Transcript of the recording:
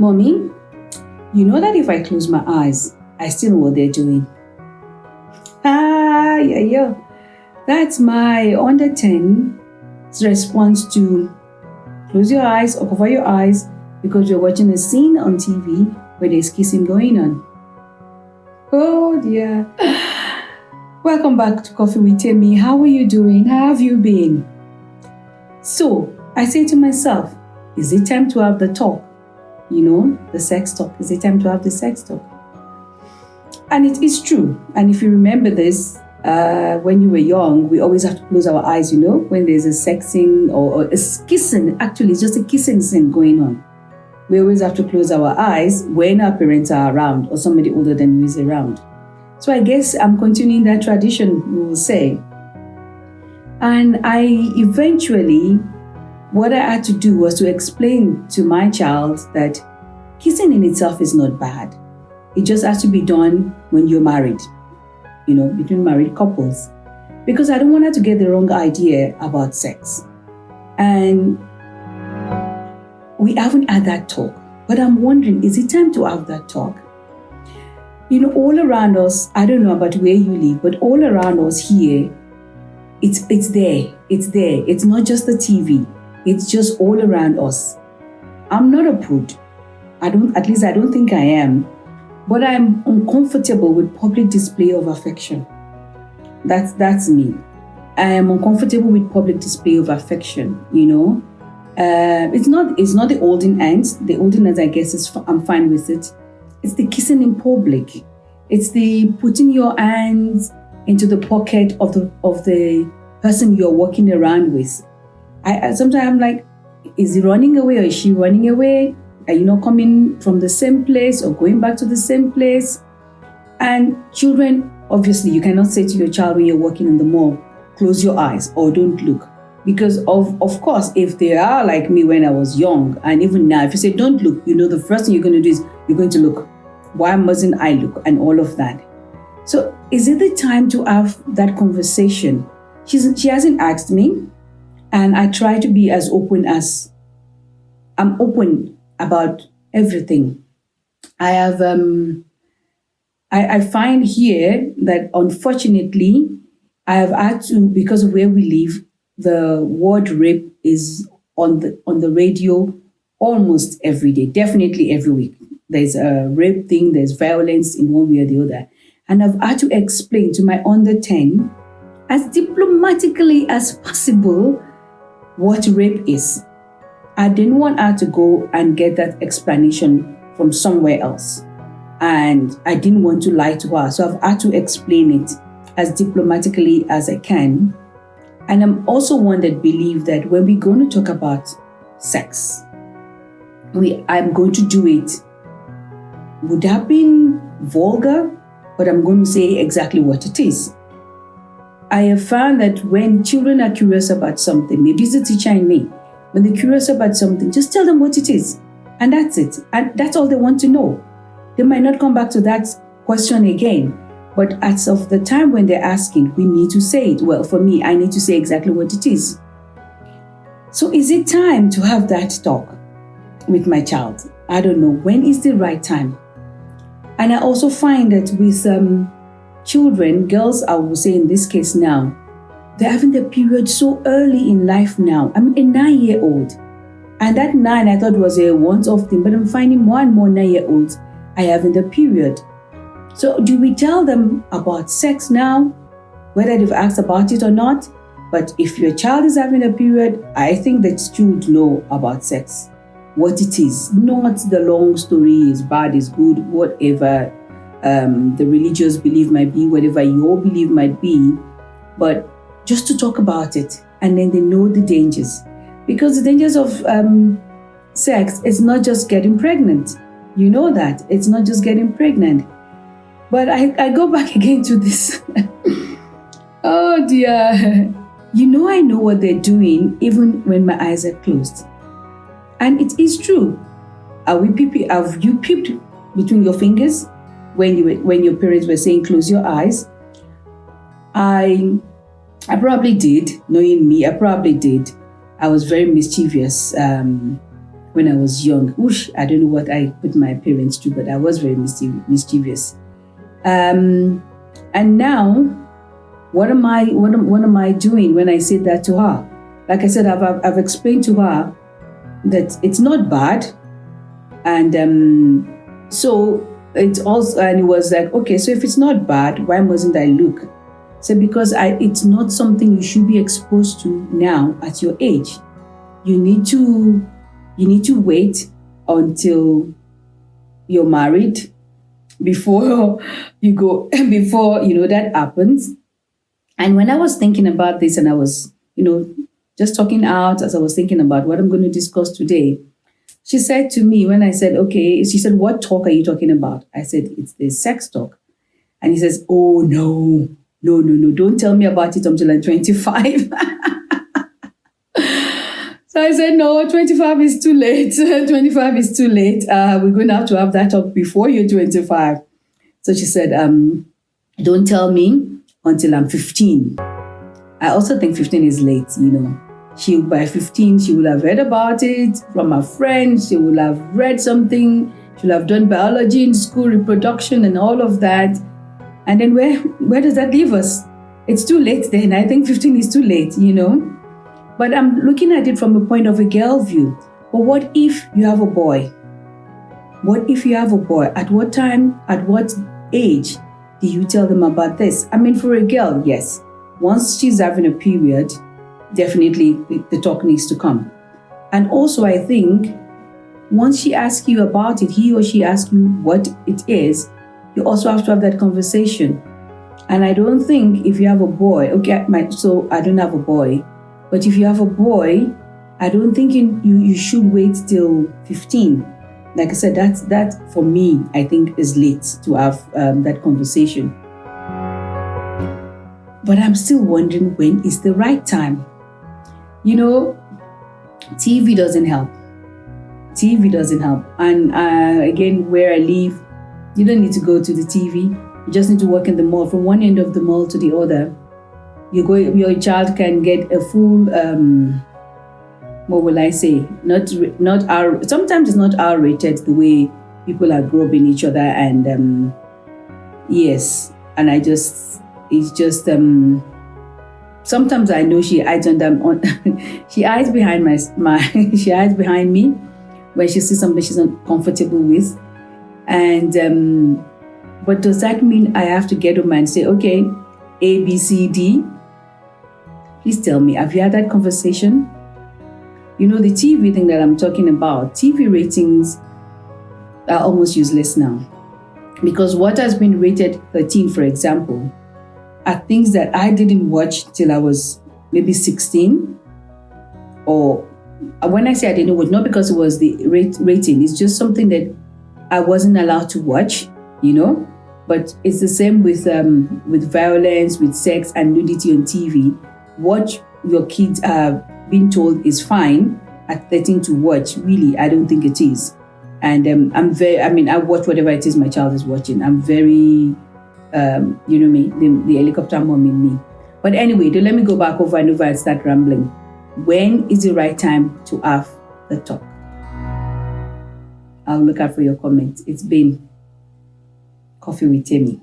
Mommy, you know that if I close my eyes, I still know what they're doing. Yeah. That's my under 10 response to close your eyes or cover your eyes because you're watching a scene on TV where there's kissing going on. Oh dear. Welcome back to Coffee with Temmi. How are you doing? How have you been? So I say to myself, is it time to have the talk? The sex talk. Is it time to have the sex talk? And it is true. And if you remember this, when you were young, we always have to close our eyes, when there's a sexing or a kissing. Actually, it's just a kissing scene going on. We always have to close our eyes when our parents are around or somebody older than you is around. So I guess I'm continuing that tradition, we will say. And what I had to do was to explain to my child that kissing in itself is not bad. It just has to be done when you're married, between married couples. Because I don't want her to get the wrong idea about sex. And we haven't had that talk. But I'm wondering, is it time to have that talk? All around us, I don't know about where you live, but all around us here, it's there. It's there. It's not just the TV. It's just all around us. I'm not a prude. I don't think I am. But I'm uncomfortable with public display of affection. That's me. I am uncomfortable with public display of affection, It's not the olden ends. The olden ends, I guess, I'm fine with it. It's the kissing in public. It's the putting your hands into the pocket of the person you're walking around with. I sometimes I'm like, is he running away or is she running away? Are you not coming from the same place or going back to the same place? And children, obviously, you cannot say to your child when you're walking in the mall, close your eyes or don't look. Because of course, if they are like me when I was young, and even now, if you say don't look, the first thing you're going to do is you're going to look. Why mustn't I look? And all of that. So is it the time to have that conversation? She hasn't asked me, and I try to be as open as I'm open about everything. I have I find here that unfortunately I have had to, because of where we live, the word rape is on the radio almost every day, definitely every week. There's a rape thing, there's violence in one way or the other. And I've had to explain to my under 10 as diplomatically as possible what rape is. I didn't want her to go and get that explanation from somewhere else. And I didn't want to lie to her. So I've had to explain it as diplomatically as I can. And I'm also one that believes that when we're going to talk about sex, I'm going to do it. Would have been vulgar, but I'm going to say exactly what it is. I have found that when children are curious about something, maybe it's the teacher in me, when they're curious about something, just tell them what it is. And that's it. And that's all they want to know. They might not come back to that question again. But as of the time when they're asking, we need to say it. Well, for me, I need to say exactly what it is. So is it time to have that talk with my child? I don't know. When is the right time? And I also find that with children, girls, I will say in this case now, they're having their period so early in life now. I'm a 9-year-old. And that 9 I thought was a once-off thing, but I'm finding more and more 9-year-olds are having the period. So do we tell them about sex now, whether they've asked about it or not? But if your child is having a period, I think that you should know about sex, what it is, not the long story, is bad, is good, whatever the religious belief might be, whatever your belief might be, but just to talk about it, and then they know the dangers. Because the dangers of sex is not just getting pregnant. You know that. It's not just getting pregnant. But I go back again to this. Oh dear. I know what they're doing even when my eyes are closed. And it is true. Have you peeped between your fingers when your parents were saying close your eyes? I probably did. Knowing me, I probably did. I was very mischievous when when I was young. Whoosh, I don't know what I put my parents through, but I was very mischievous. And now, what am I doing when I say that to her? Like I said, I've explained to her that it's not bad, and so it's also, and it was like, okay, so if it's not bad, why mustn't I look? So because it's not something you should be exposed to now at your age. You need to wait until you're married before you go, before that happens. And when I was thinking about this, and I was just talking out as I was thinking about what I'm going to discuss today, she said to me, when I said, okay, she said, what talk are you talking about? I said, it's the sex talk. And he says, oh, no, don't tell me about it until I'm 25. So I said, no, 25 is too late. 25 is too late. We're going to have that talk before you're 25. So she said, don't tell me until I'm 15. I also think 15 is late, By 15, she will have read about it from her friends. She will have read something. She'll have done biology in school, reproduction and all of that. And then where does that leave us? It's too late then. I think 15 is too late, But I'm looking at it from a point of a girl view. But what if you have a boy? What if you have a boy? At what time, at what age do you tell them about this? I mean, for a girl, yes. Once she's having a period, definitely the talk needs to come. And also, I think once she asks you about it, he or she asks you what it is, you also have to have that conversation. And I don't think if you have a boy, so I don't have a boy, but if you have a boy, I don't think you should wait till 15. Like I said, that for me, I think is late to have that conversation. But I'm still wondering, when is the right time? TV doesn't help. TV doesn't help. And again, where I live, you don't need to go to the TV. You just need to walk in the mall. From one end of the mall to the other, your child can get a full, what will I say? Not R. Sometimes it's not R-rated the way people are groping each other. And yes, and it's just sometimes I know she hides she hides behind she hides behind me when she sees something she's not comfortable with. And but does that mean I have to get home and say, okay, A, B, C, D? Please tell me, have you had that conversation? The TV thing that I'm talking about, TV ratings are almost useless now. Because what has been rated 13, for example, are things that I didn't watch till I was maybe 16. Or when I say I didn't watch, not because it was the rating, it's just something that I wasn't allowed to watch, But it's the same with violence, with sex and nudity on TV. What your kids are being told is fine at 13 to watch. Really, I don't think it is. And I watch whatever it is my child is watching. I'm very, me, the helicopter mom in me. But anyway, let me go back over and over and start rambling. When is the right time to have the talk? I'll look out for your comments. It's been Coffee with Temmi.